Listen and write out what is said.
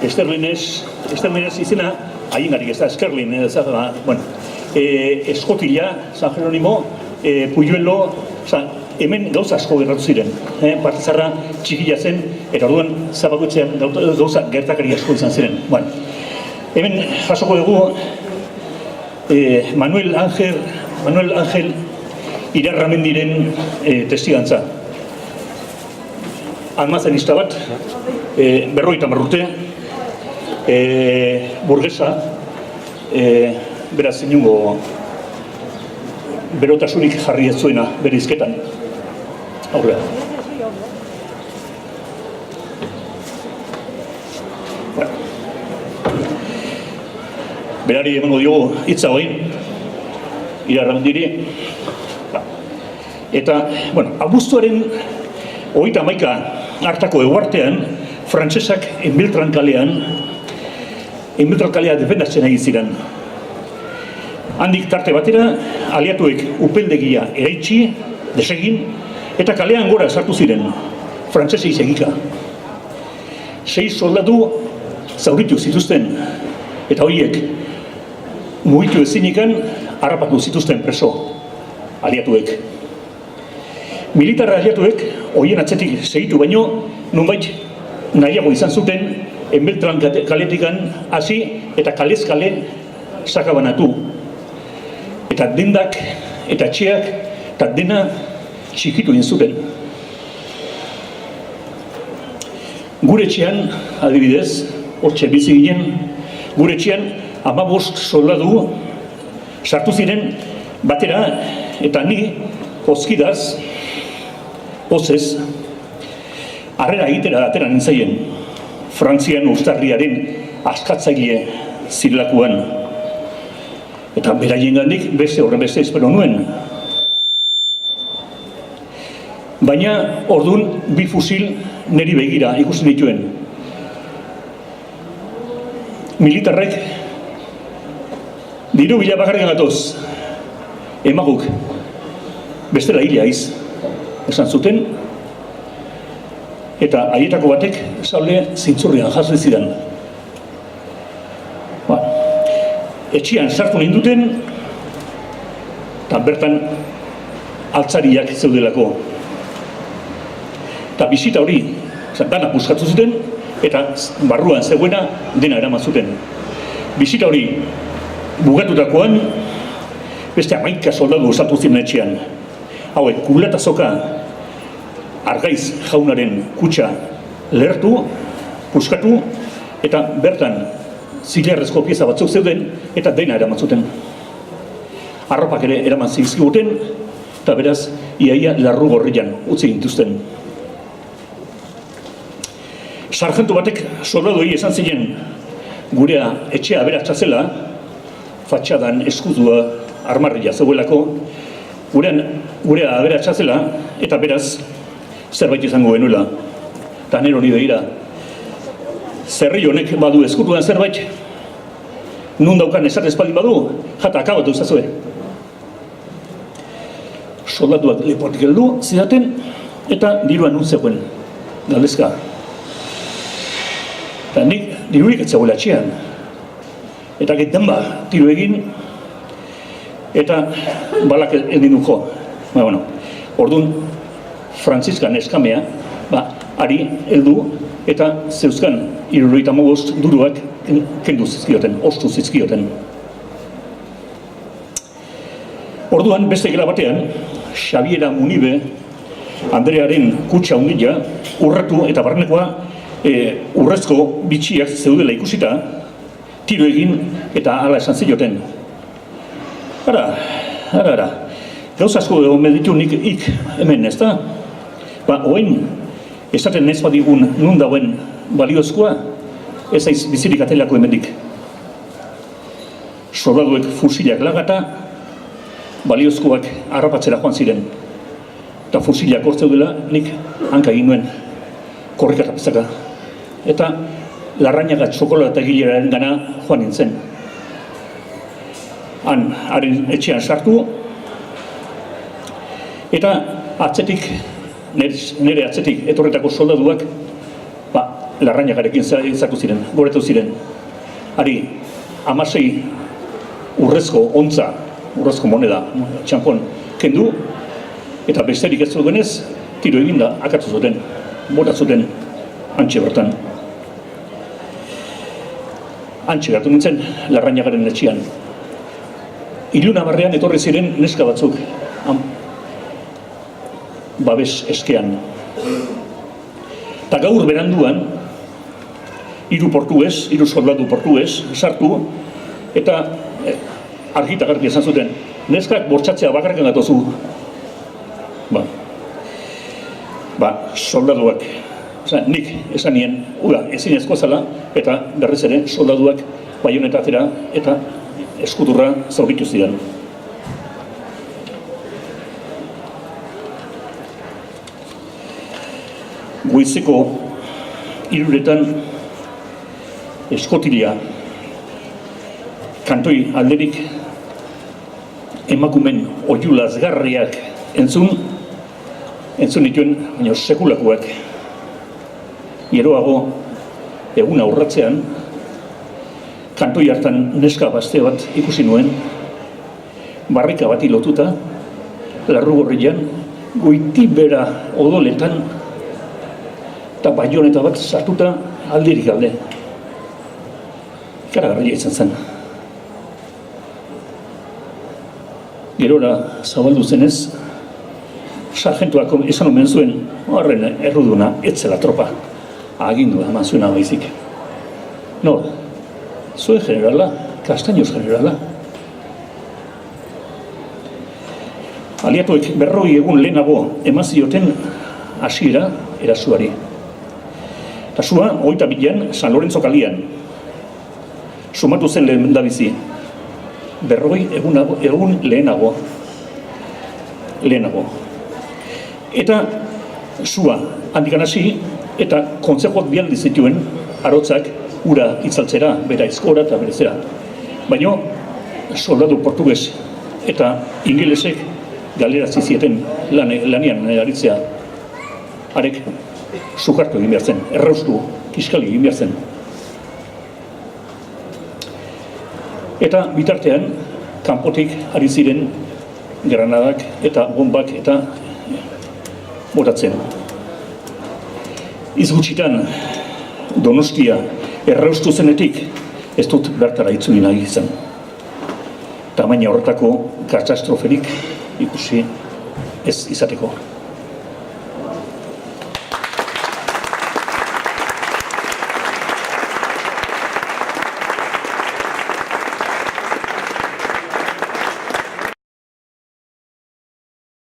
Esterlinez izena, haiengarik ez da, Eskerlin, Eskotila, San Jeronimo, Puyuelo, hemen gauza asko gertatu ziren. Partizarra txikia zen, eta orduan zapakutzean gauza gertakari asko izan ziren. Hemen jasoko dugu Manuel Ángel Irarramendiren testigantza. Almazenista bat, 50 urte, burgesa, beraz inungo berotasunik jarri ez zuena bere hizketan. Aurrera. Berari emango diogu hitza hori, Irarramendiri. Eta, abuztuaren 31 hartako eguartean, frantsesak Enbeltran kalea defendatzen egin ziren. Handik tarte batera, aliatuek upeldegia eraitsi, desegin, eta kalean gora sartu ziren, frantsesei segika. 6 soldatu zauritu zituzten, eta horiek mugitu ezinikan harrapatu zituzten preso, aliatuek. Militar aliatuek, horien atzetik segitu baino, nonbait nahiago izan zuten, Enbeltran kaletikan hasi eta kalez kale sakabanatu. Eta dendak eta etxeak eta dena txikitu egin zuten. Gure etxean, adibidez, hortxe bizi ginen, gure etxean 15 soldadu sartu ziren batera, eta ni hozkidaz, hozez, harrera egitera atera nintzaien, Frantzian uztarriaren askatzaile zirelakuan. Eta beraiengandik beste espero nuen. Baina ordun 2 fusil niri begira ikusten dituen. Militarrek diru bila bakarrik gatoz. Emaguk bestela hila iz esan zuten. Eta haietako batek saule zintzurrian jasle zidan. Etxian sartu ninduten, eta bertan altzariak zeudelako. Eta bisita hori, dana puskatu zuten, eta barruan zegoena dena eraman zuten. Bisita hori bugatutakoan, beste 11 soldadu osatu ziren etxean. Hauek, Kublata Zoka, Argaiz jaunaren kutxa lehertu, puskatu, eta bertan zilarrezko pieza batzuk zeuden, eta dena eraman zuten. Arropak ere eraman zizkiguten, eta beraz, iaia larru gorrian utzi gintuzten. Sargentu batek soldadoi esan ziren gurea etxea aberatsa zela, fatxadan eskudua armarria zeuelako, gurea aberatsa zela, eta beraz, zerbait izango genuela. Eta nero hori begira, zerri honek badu eskutuan zerbait, nun daukan esatez baldin badu, jata akabatu zazue. Soldatuak lepotik heldu zidaten, eta diruan nun zegoen, galdezka. Eta nik dirurik ez zegoela etxean. Eta gehitan tiro egin, eta balak egin du jo. Orduan, Frantziskan eskamea, ari heldu, eta zeuzkan 75 duruak kendu zizkioten, ostu zizkioten. Orduan, beste gela batean, Xabiera Munibe, Andrearen kutxa hundia, urratu eta barnekoa urrezko bitxiak zeudela ikusita, tiro egin eta hala esan zioten. Ara, gauz asko meditu nik hemen, ez da? Oain, esaten ez badigun nun dauen baliozkoa, ez aiz bizirik atelako hemendik. Soldaduek fusilak lagata, baliozkoak harrapatzera joan ziren. Eta fusilak hortzeudela nik hanka egin nuen, korrika rapizaka. Eta larrainaga txokolata egilearen gana joan nintzen. Haren etxean sartu, eta atzetik, nire atzetik etorretako soldaduak Larrañagarekin izatu ziren, goretu ziren. Ari, 16 urrezko ontza, urrezko moneda, txampon, kendu, eta besterik ez duenez, tiro eginda akatu zuten, bota zuten antxe bertan. Antxe gertu nintzen, Larrañagaren etxean. Ilunabarrean etorri ziren neska batzuk, babes eskean. Eta gaur beranduan, 3 soldadu portugues sartu, eta argita garbi esan zuten, neskak bortxatzea bakarken gatozu. Soldaduak, nik esan nien, ezin ezko zala, eta berriz ere soldaduak baionetatera eta eskuturra zauritu ziren. Goizeko 3:00 eskotilia, kantoi alderik emakumen oihu lazgarriak entzun dituen, baina sekulakoak. Geroago, eguna urratzean, kantoi hartan neska bazte bat ikusi nuen, barrika bati lotuta, Larrugorrian, goitibera odoletan, eta baioneta bat sartuta alderik alde. Ikaragarria izan zen. Gerora zabaldu zenez, sargentuak esan omen zuen, horren erruduna, etzela tropa, agindua eman zuena baizik. Nor, zuen generala, Castaños generala. Aliatuek 40 egun lehenago eman zioten hasiera erasuari. Eta sua, 22an, San Lorenzo kalian. Sumatu zen lehen da bizi. 40 egun lehenago. Eta sua handikan hasi, eta kontzejot bialdi zituen arotzak ura itzaltzera, bera izkora eta berezera. Baina soldadu portugues eta ingelesek galerazi zieten lanian aritzea. Arek sukartu egin behar zen, erraustu, kiskali egin behar zen. Eta bitartean, kanpotik ari ziren granadak eta bombak eta botatzen. Izgutxitan, Donostia erraustu zenetik, ez dut bertara itzuli nahi izan. Tamaina horretako katastroferik ikusi ez izateko.